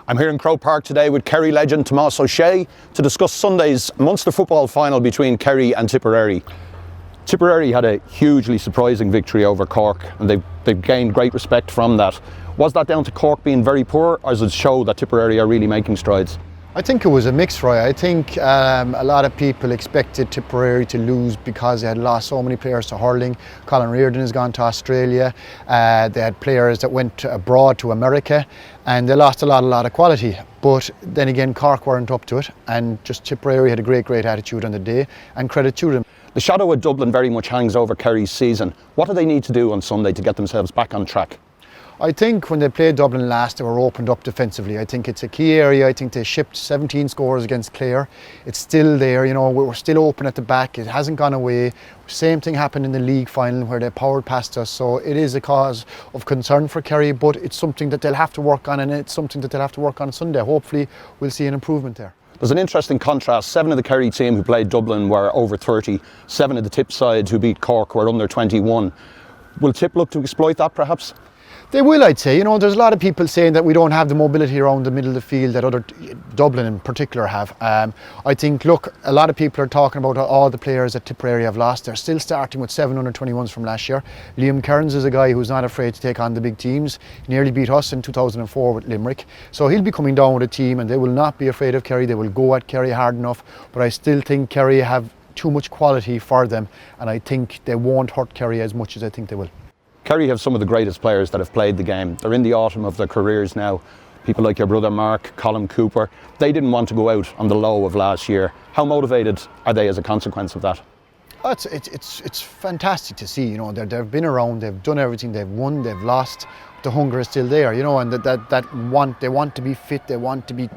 I'm here in Croke Park today with Kerry legend Tomás O'Shea to discuss Sunday's Munster football final between Kerry and Tipperary. Tipperary had a hugely surprising victory over Cork, and they've gained great respect from that. Was that down to Cork being very poor, or does it show that Tipperary are really making strides? I think it was a mix, Roy. I think a lot of people expected Tipperary to lose because they had lost so many players to hurling. Colin Reardon has gone to Australia. They had players that went abroad to America, and they lost a lot of quality. But then again, Cork weren't up to it, and just Tipperary had a great attitude on the day, and credit to them. The shadow of Dublin very much hangs over Kerry's season. What do they need to do on Sunday to get themselves back on track? I think when they played Dublin last, they were opened up defensively. I think it's a key area. I think they shipped 17 scores against Clare. It's still there, you know, we're still open at the back. It hasn't gone away. Same thing happened in the league final where they powered past us. So it is a cause of concern for Kerry, but it's something that they'll have to work on, and it's something that they'll have to work on Sunday. Hopefully we'll see an improvement there. There's an interesting contrast. 7 of the Kerry team who played Dublin were over 30. 7 of the Tipp side who beat Cork were under 21. Will Tipp look to exploit that perhaps? They will, I'd say. You know, there's a lot of people saying that we don't have the mobility around the middle of the field that other Dublin in particular have. I think, look, a lot of people are talking about all the players that Tipperary have lost. They're still starting with 7 under-21s from last year. Liam Kearns is a guy who's not afraid to take on the big teams. He nearly beat us in 2004 with Limerick. So he'll be coming down with a team, and they will not be afraid of Kerry. They will go at Kerry hard enough. But I still think Kerry have too much quality for them, and I think they won't hurt Kerry as much as I think they will. Kerry have some of the greatest players that have played the game. They're in the autumn of their careers now. People like your brother Mark, Colin Cooper. They didn't want to go out on the low of last year. How motivated are they as a consequence of that? Oh, it's fantastic to see. You know, they've been around, they've done everything, they've won, they've lost. The hunger is still there, you know, and they want to be fit, they want to be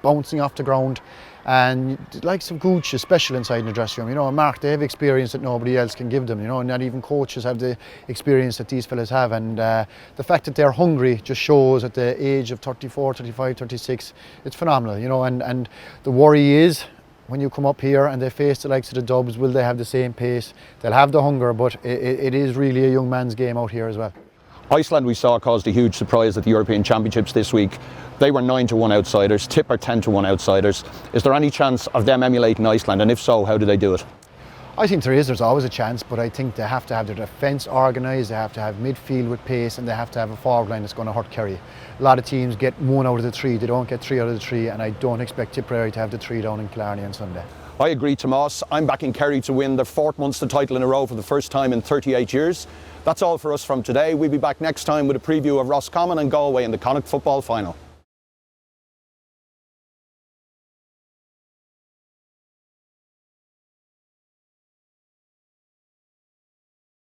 bouncing off the ground. And like some Gooch is special inside in the dressing room. You know, Mark, they have experience that nobody else can give them. You know, not even coaches have the experience that these fellas have. And the fact that they're hungry just shows at the age of 34, 35, 36, it's phenomenal. You know, and the worry is when you come up here and they face the likes of the Dubs, will they have the same pace? They'll have the hunger, but it is really a young man's game out here as well. Iceland, we saw, caused a huge surprise at the European Championships this week. They were 9-1 outsiders. Tipp are 10-1 outsiders. Is there any chance of them emulating Iceland, and if so, how do they do it? I think there is. There's always a chance, but I think they have to have their defence organised, they have to have midfield with pace, and they have to have a forward line that's going to hurt Kerry. A lot of teams get 1 out of the 3, they don't get 3 out of the 3, and I don't expect Tipperary to have the 3 down in Killarney on Sunday. I agree, Tomás. I'm backing Kerry to win their 4th Munster title in a row for the first time in 38 years. That's all for us from today. We'll be back next time with a preview of Roscommon and Galway in the Connacht football final.